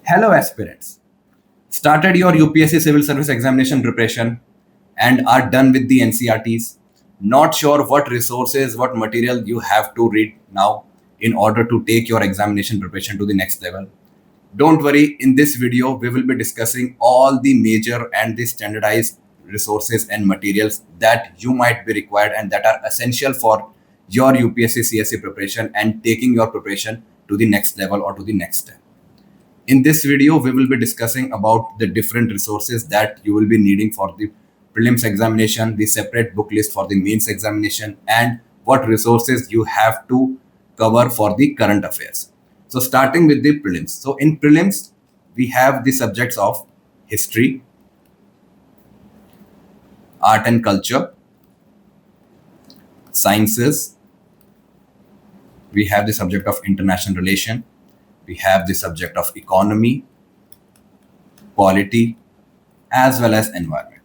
Hello aspirants, started your UPSC Civil Service Examination preparation and are done with the NCERTs. Not sure what resources, what material you have to read now in order to take your examination preparation to the next level. Don't worry, in this video, we will be discussing all the major and the standardized resources and materials that you might be required and that are essential for your UPSC CSE preparation and taking your preparation to the next level or to the next step. In this video, we will be discussing about the different resources that you will be needing for the prelims examination, the separate book list for the mains examination, and what resources you have to cover for the current affairs. So starting with the prelims. So in prelims, we have the subjects of history, art and culture, sciences. We have the subject of international relation. We have the subject of economy, polity, as well as environment.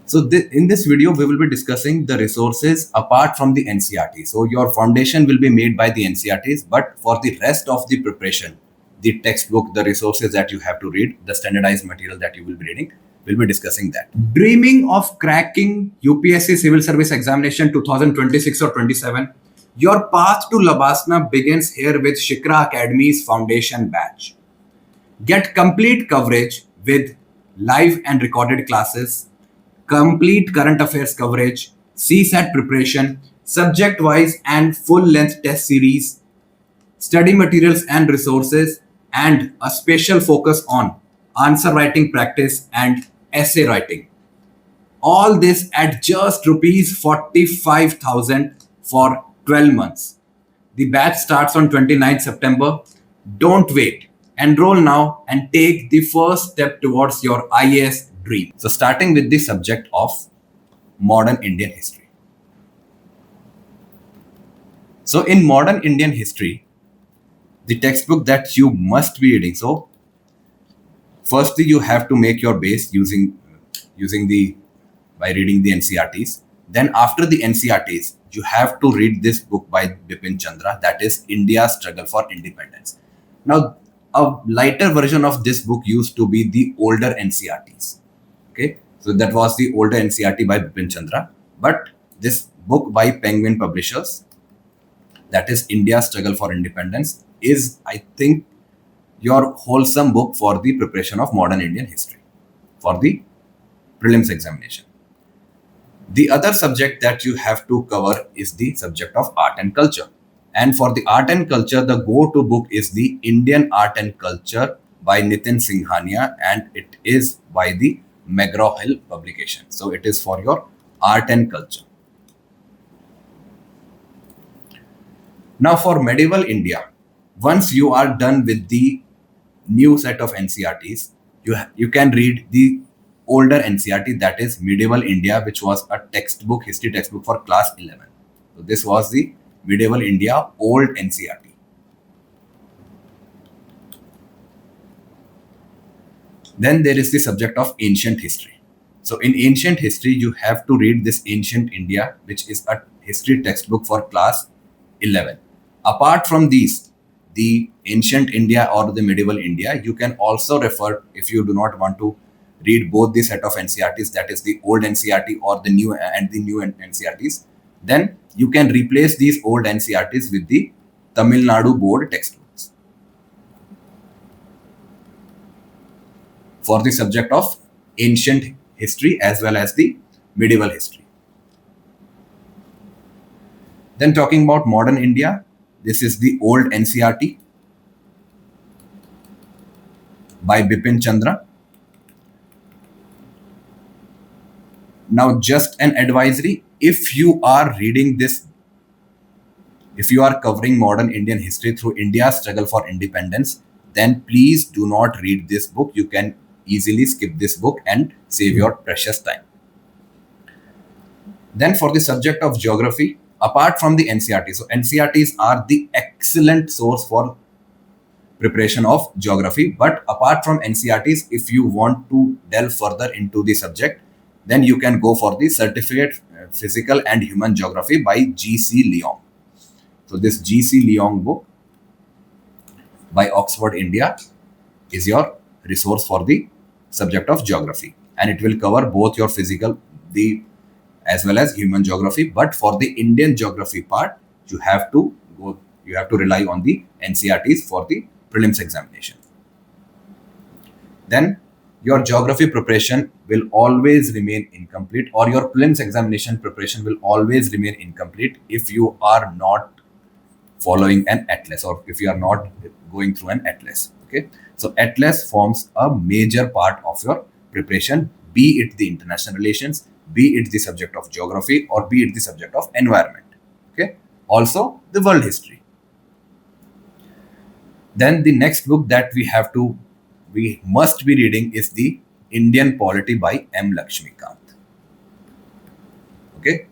So in this video, we will be discussing the resources apart from the NCERT. So your foundation will be made by the NCERTs, but for the rest of the preparation, the textbook, the resources that you have to read, the standardized material that you will be reading, we'll be discussing that. Dreaming of cracking UPSC Civil Service Examination 2026 or 27? Your path to Labasna begins here with Shikara Academy's foundation batch. Get complete coverage with live and recorded classes, complete current affairs coverage, CSAT preparation, subject-wise and full-length test series, study materials and resources, and a special focus on answer writing practice and essay writing. All this at just rupees 45,000 for 12 months. The batch starts on 29th September. Don't wait. Enroll now and take the first step towards your IAS dream. So starting with the subject of modern Indian history. So in modern Indian history, the textbook that you must be reading. So firstly, you have to make your base by reading the NCERTs. Then after the NCERTs, you have to read this book by Bipin Chandra, that is India's Struggle for Independence. Now, a lighter version of this book used to be the older NCERTs. Okay, so that was the older NCERT by Bipin Chandra. But this book by Penguin Publishers, that is India's Struggle for Independence, is, I think, your wholesome book for the preparation of modern Indian history for the prelims examination. The other subject that you have to cover is the subject of art and culture. And for the art and culture, the go-to book is the Indian Art and Culture by Nitin Singhania, and it is by the McGraw-Hill publication. So it is for your art and culture. Now for medieval India, once you are done with the new set of NCERTs, you can read the older NCERT, that is Medieval India, which was a textbook, history textbook for class 11. So this was the Medieval India old NCERT. Then there is the subject of ancient history. So in ancient history, you have to read this Ancient India, which is a history textbook for class 11. Apart from these, the Ancient India or the Medieval India, you can also refer, if you do not want to read both the set of NCERTs, that is the old NCERT or the new NCERTs, then you can replace these old NCERTs with the Tamil Nadu board textbooks for the subject of ancient history as well as the medieval history. Then talking about modern India, this is the old NCERT by Bipin Chandra. Now, just an advisory, if you are reading this, if you are covering modern Indian history through India's Struggle for Independence, then please do not read this book. You can easily skip this book and save your precious time. Then for the subject of geography, apart from the NCERT, so NCERTs are the excellent source for preparation of geography. But apart from NCERTs, if you want to delve further into the subject, then you can go for the Certificate Physical and Human Geography by G.C. Leong. So this G.C. Leong book, by Oxford, India is your resource for the subject of geography, and it will cover both your physical, the as well as human geography. But for the Indian geography part, you have to rely on the NCERTs for the prelims examination. Then your geography preparation will always remain incomplete, or your prelims examination preparation will always remain incomplete if you are not following an atlas, or if you are not going through an atlas. Okay, so atlas forms a major part of your preparation, be it the international relations, be it the subject of geography, or be it the subject of environment. Okay, also the world history. Then the next book that we must be reading is the Indian Polity by M. Lakshmikant. Okay,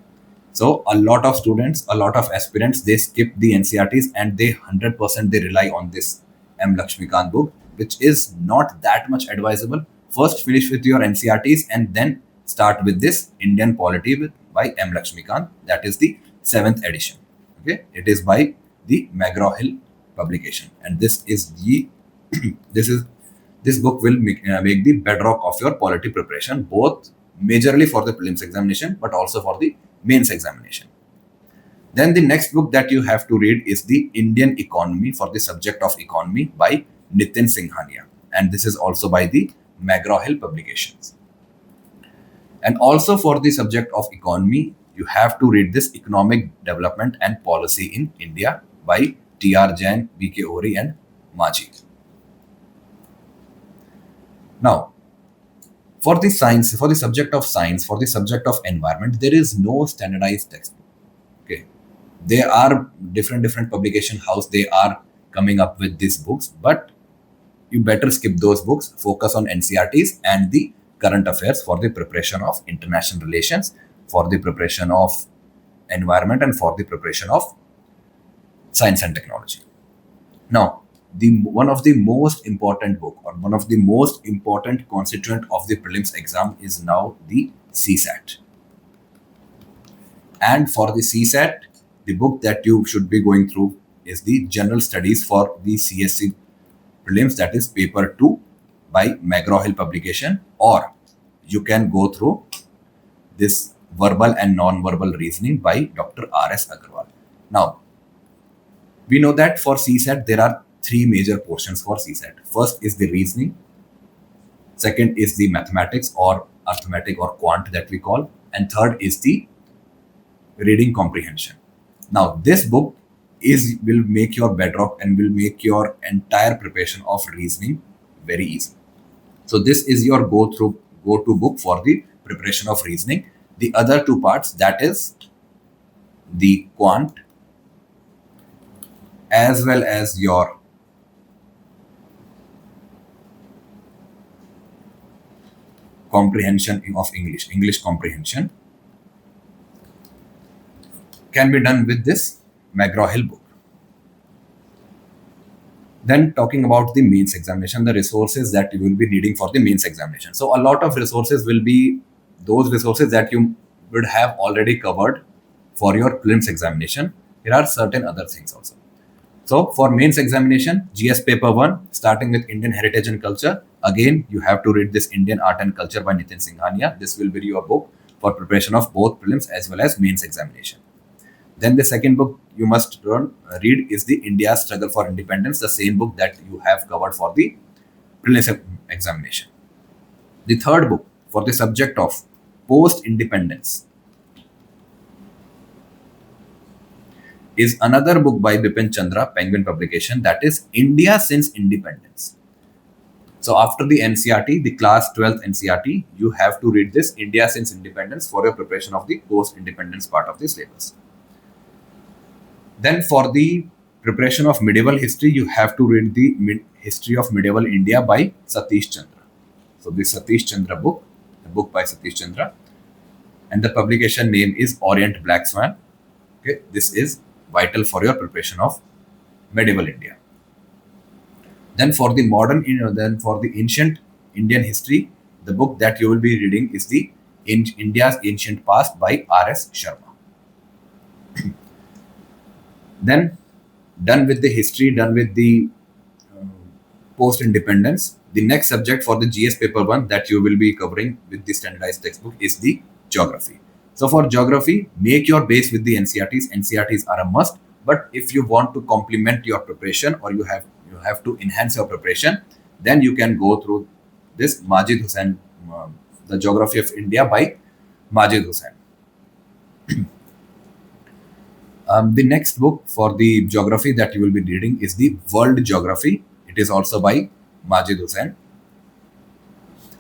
so a lot of students, a lot of aspirants, they skip the NCERTs and they 100% they rely on this M. Lakshmikant book, which is not that much advisable. First finish with your NCERTs and then start with this Indian Polity by M. Lakshmikant. That is the 7th edition. Okay, it is by the McGraw-Hill publication, and this is the this book will make the bedrock of your polity preparation, both majorly for the prelims examination but also for the mains examination. Then the next book that you have to read is the Indian Economy for the subject of economy by Nitin Singhania, and this is also by the McGraw-Hill publications. And also for the subject of economy, you have to read this Economic Development and Policy in India by T.R. Jain, B.K. Ori and Maji. Now, for the science, for the subject of science, for the subject of environment, there is no standardized textbook. Okay, there are different publication house, they are coming up with these books, but you better skip those books. Focus on NCERTs and the current affairs for the preparation of international relations, for the preparation of environment, and for the preparation of science and technology. Now, one of the most important book, or one of the most important constituent of the prelims exam is now the CSAT. And for the CSAT, the book that you should be going through is the General Studies for the CSC prelims, that is paper 2 by McGraw-Hill publication, or you can go through this Verbal and Non-Verbal Reasoning by Dr. R.S. Agarwal. Now, we know that for CSAT, there are 3 major portions for CSAT. First is the reasoning. Second is the mathematics or arithmetic or quant that we call. And third is the reading comprehension. Now, this book will make your bedrock and will make your entire preparation of reasoning very easy. So this is your go-to book for the preparation of reasoning. The other 2 parts, that is the quant as well as your comprehension of English comprehension, can be done with this McGraw-Hill book. Then talking about the mains examination, the resources that you will be needing for the mains examination. So a lot of resources will be those resources that you would have already covered for your prelims examination. There are certain other things also. So for mains examination, GS paper 1, starting with Indian heritage and culture, again you have to read this Indian art and culture by Nitin Singhania. This will be your book for preparation of both prelims as well as mains examination. Then the second book you must read is the India's Struggle for Independence, the same book that you have covered for the prelims examination. The third book for the subject of post-independence is another book by Bipin Chandra, Penguin publication, that is India Since Independence. So after the NCERT, the class 12th NCERT, you have to read this India Since Independence for your preparation of the post-independence part of the syllabus. Then for the preparation of medieval history, you have to read the History of Medieval India by Satish Chandra. So the Satish Chandra book, the book by Satish Chandra, and the publication name is Orient Black Swan. Okay, this is vital for your preparation of medieval India. Then for the ancient Indian history, the book that you will be reading is the India's Ancient Past by R.S. Sharma. Then done with the history, done with the post-independence. The next subject for the GS paper 1 that you will be covering with the standardized textbook is the geography. So for geography, make your base with the NCERTs. NCERTs are a must, but if you want to complement your preparation or you have to enhance your preparation, then you can go through this Majid Hussain, the Geography of India by Majid Hussain. The next book for the geography that you will be reading is the World Geography. It is also by Majid Hussain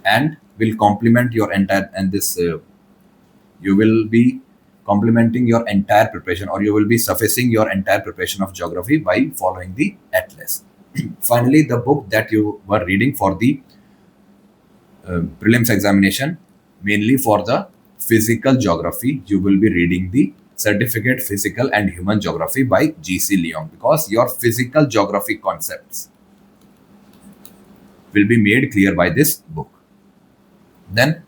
and will complement your entire you will be complementing your entire preparation, or you will be sufficing your entire preparation of geography by following the atlas. Finally, the book that you were reading for the prelims examination, mainly for the physical geography, you will be reading the Certificate Physical and Human Geography by G.C. Leong, because your physical geography concepts will be made clear by this book. Then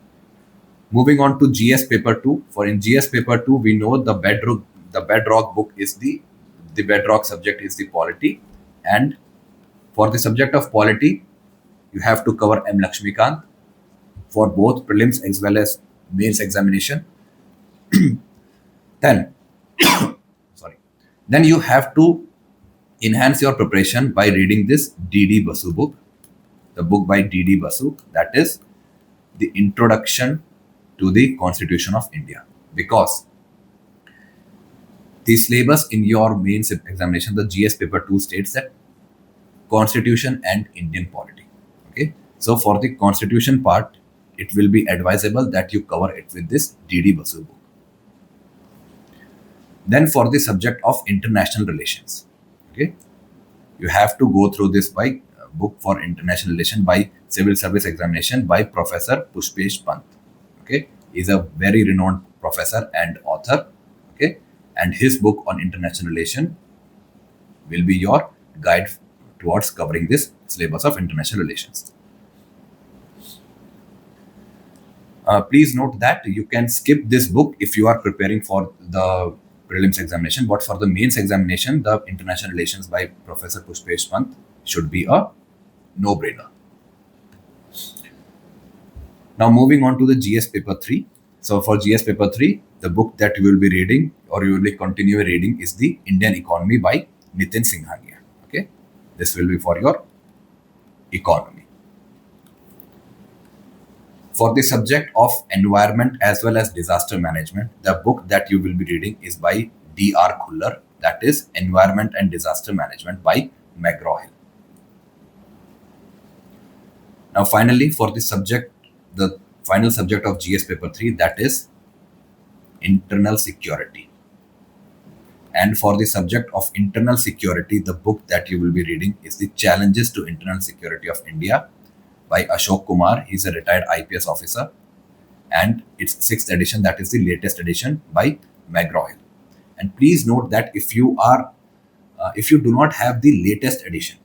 moving on to GS paper 2. For in GS paper 2, we know the bedrock book is the bedrock subject is the polity, and for the subject of polity, you have to cover M. Lakshmikant for both prelims as well as mains examination. Then, sorry, then you have to enhance your preparation by reading this D.D. Basu book, the book by D.D. Basu, that is the Introduction to the Constitution of India, because the syllabus in your mains examination, the GS paper 2 states that Constitution and Indian polity. Okay, so for the Constitution part, it will be advisable that you cover it with this D.D. Basu book. Then for the subject of international relations, okay, you have to go through this by book for international relation by civil service examination by Professor Pushpesh Pant. Okay, he's a very renowned professor and author. Okay, and his book on international relation will be your guide towards covering this syllabus of international relations. Please note that you can skip this book if you are preparing for the prelims examination, but for the mains examination, the international relations by Professor Pushpesh Pant should be a no-brainer. Now moving on to the GS paper 3. So for GS paper 3, the book that you will be reading or you will be continue reading is the Indian Economy by Nitin Singhania. Okay, this will be for your economy. For the subject of environment as well as disaster management, the book that you will be reading is by D.R. Khullar, that is Environment and Disaster Management by McGraw-Hill. Now finally, for the subject, the final subject of GS paper 3, that is internal security. And for the subject of internal security, the book that you will be reading is the Challenges to Internal Security of India by Ashok Kumar. He's a retired IPS officer, and it's 6th edition, that is the latest edition by McGraw-Hill. And please note that if you do not have the latest edition,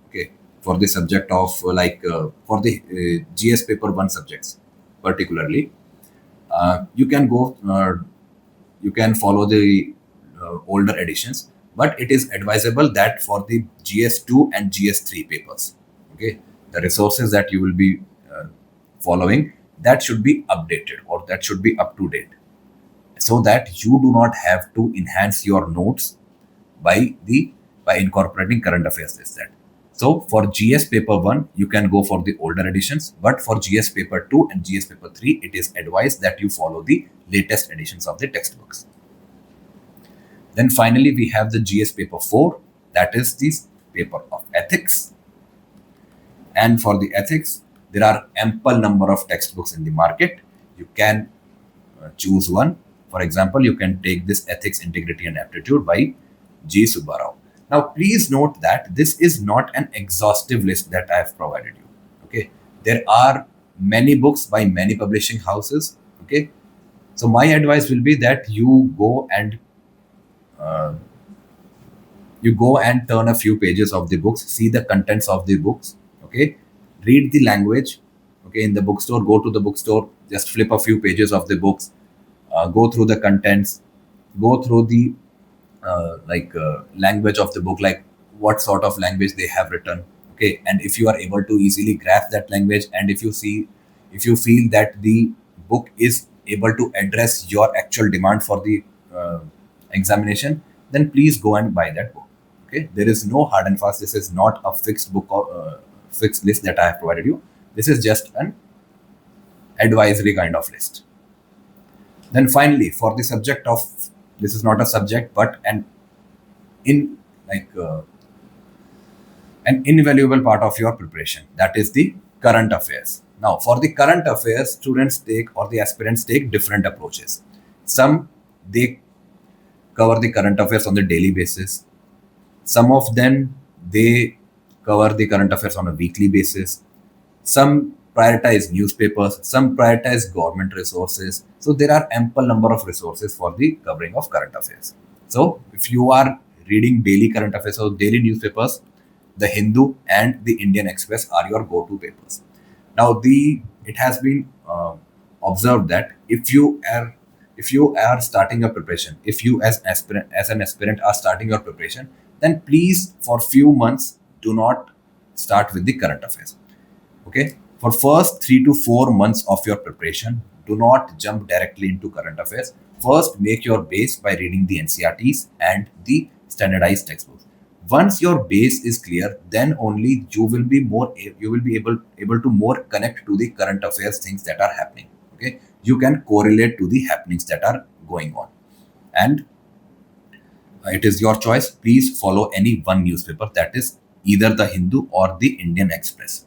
okay, for the subject of for the GS paper 1 subjects particularly, you can follow the older editions, but it is advisable that for the GS2 and GS3 papers, okay, the resources that you will be following, that should be updated or that should be up to date, so that you do not have to enhance your notes by incorporating current affairs this that. So for GS paper 1, you can go for the older editions, but for GS paper 2 and GS paper 3, it is advised that you follow the latest editions of the textbooks. Then finally, we have the GS paper 4, that is the paper of ethics. And for the ethics, there are ample number of textbooks in the market. You can choose one. For example, you can take this Ethics, Integrity and Aptitude by G. Subbarao. Now, please note that this is not an exhaustive list that I have provided you. Okay, there are many books by many publishing houses. Okay, so my advice will be that you go and turn a few pages of the books, see the contents of the books. Okay, read the language. Okay, in the bookstore, go to the bookstore, just flip a few pages of the books, go through the contents, go through the language of the book, like what sort of language they have written. Okay, and if you are able to easily grasp that language, and if you feel that the book is able to address your actual demand for the examination, then please go and buy that book. Okay, there is no hard and fast. This is not a fixed book or fixed list that I have provided you. This is just an advisory kind of list. Then finally, for the subject of, this is not a subject but in like an invaluable part of your preparation, that is the current affairs. Now for the current affairs, students take, or the aspirants take, different approaches. Some, they cover the current affairs on the daily basis. Some of them, they cover the current affairs on a weekly basis. Some prioritize newspapers, some prioritize government resources. So there are ample number of resources for the covering of current affairs. So if you are reading daily current affairs or daily newspapers, the Hindu and the Indian Express are your go-to papers. Now it has been observed that if you are starting a preparation, if you as an aspirant are starting your preparation, then please for few months do not start with the current affairs. Okay, for first 3 to 4 months of your preparation, do not jump directly into current affairs. First, make your base by reading the NCERTs and the standardized textbooks. Once your base is clear, then only you will be able to more connect to the current affairs things that are happening. Okay, you can correlate to the happenings that are going on, and it is your choice. Please follow any one newspaper, that is either the Hindu or the Indian Express.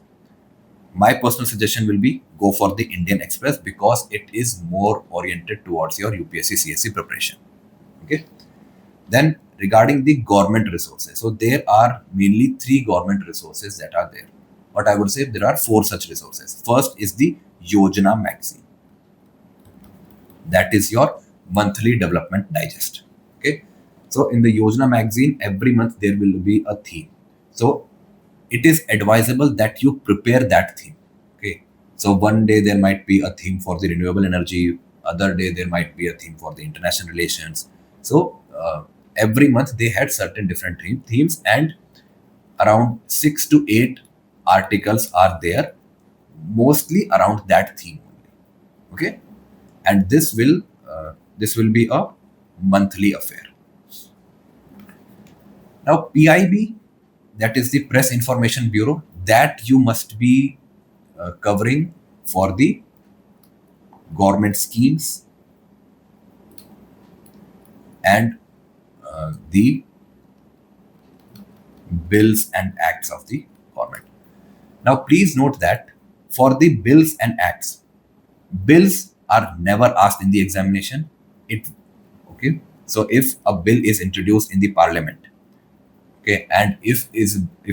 My personal suggestion will be go for the Indian Express because it is more oriented towards your UPSC CSC preparation. Okay. Then regarding the government resources, so there are mainly 3 government resources that are there. But I would say there are 4 such resources. First is the Yojana magazine. That is your monthly development digest. Okay. So in the Yojana magazine, every month there will be a theme. So it is advisable that you prepare that theme. Okay. So one day there might be a theme for the renewable energy. Other day there might be a theme for the international relations. So every month they had certain different themes, and around 6 to 8 articles are there, mostly around that theme only. Okay. And this will be a monthly affair. Now PIB, that is the Press Information Bureau, that you must be covering for the government schemes and the bills and acts of the government. Now please note that for the bills and acts, bills are never asked in the examination. Okay. So if a bill is introduced in the parliament, okay, and if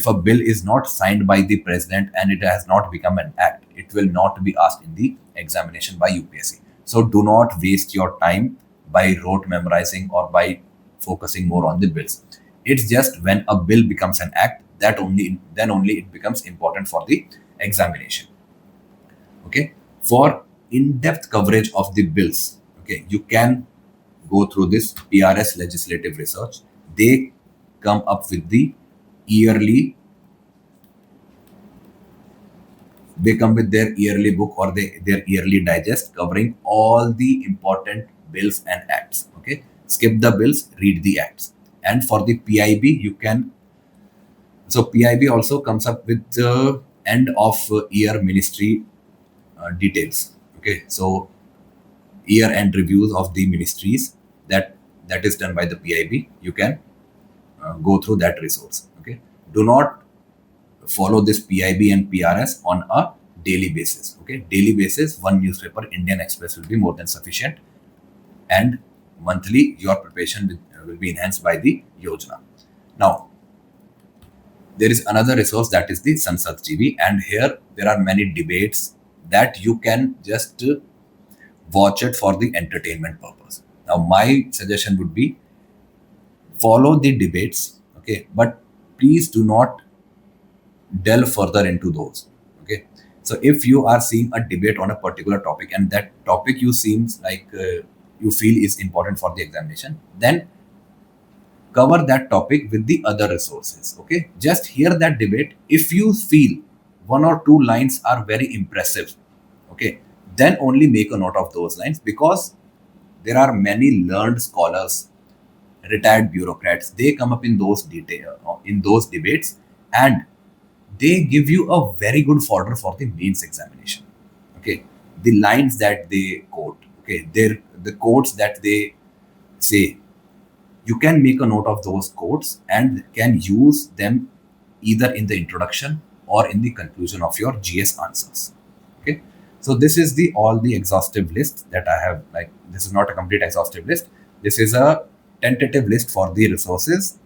a bill is not signed by the president and it has not become an act, it will not be asked in the examination by UPSC. So do not waste your time by rote memorizing or by focusing more on the bills. It's just when a bill becomes an act, then only it becomes important for the examination. Okay. For in-depth coverage of the bills, okay, you can go through this PRS legislative research. They come up with the yearly, they come with their yearly book or their yearly digest covering all the important bills and acts. Okay, skip the bills, read the acts. And for the PIB, you can, so PIB also comes up with the end of year ministry details. Okay, so year end reviews of the ministries, that is done by the PIB. You can go through that resource. Okay, do not follow this PIB and PRS on a daily basis. Okay, daily basis, one newspaper, Indian Express, will be more than sufficient, and monthly your preparation will be enhanced by the Yojana. Now there is another resource, that is the Sansad TV, and here there are many debates that you can just watch it for the entertainment purpose. Now my suggestion would be follow the debates, okay, but please do not delve further into those. Okay, so if you are seeing a debate on a particular topic and that topic you seems like you feel is important for the examination, then cover that topic with the other resources. Okay, just hear that debate. If you feel one or two lines are very impressive, okay, then only make a note of those lines, because there are many learned scholars, retired bureaucrats, they come up in those in those debates, and they give you a very good fodder for the mains examination. Okay, the lines that they quote, okay, the quotes that they say, you can make a note of those quotes and can use them either in the introduction or in the conclusion of your GS answers. Okay, so this is the all the exhaustive list that I have. Like, this is not a complete exhaustive list. This is a tentative list for the resources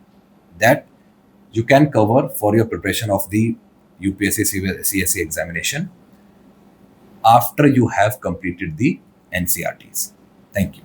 that you can cover for your preparation of the UPSC CSC examination after you have completed the NCERTs. Thank you.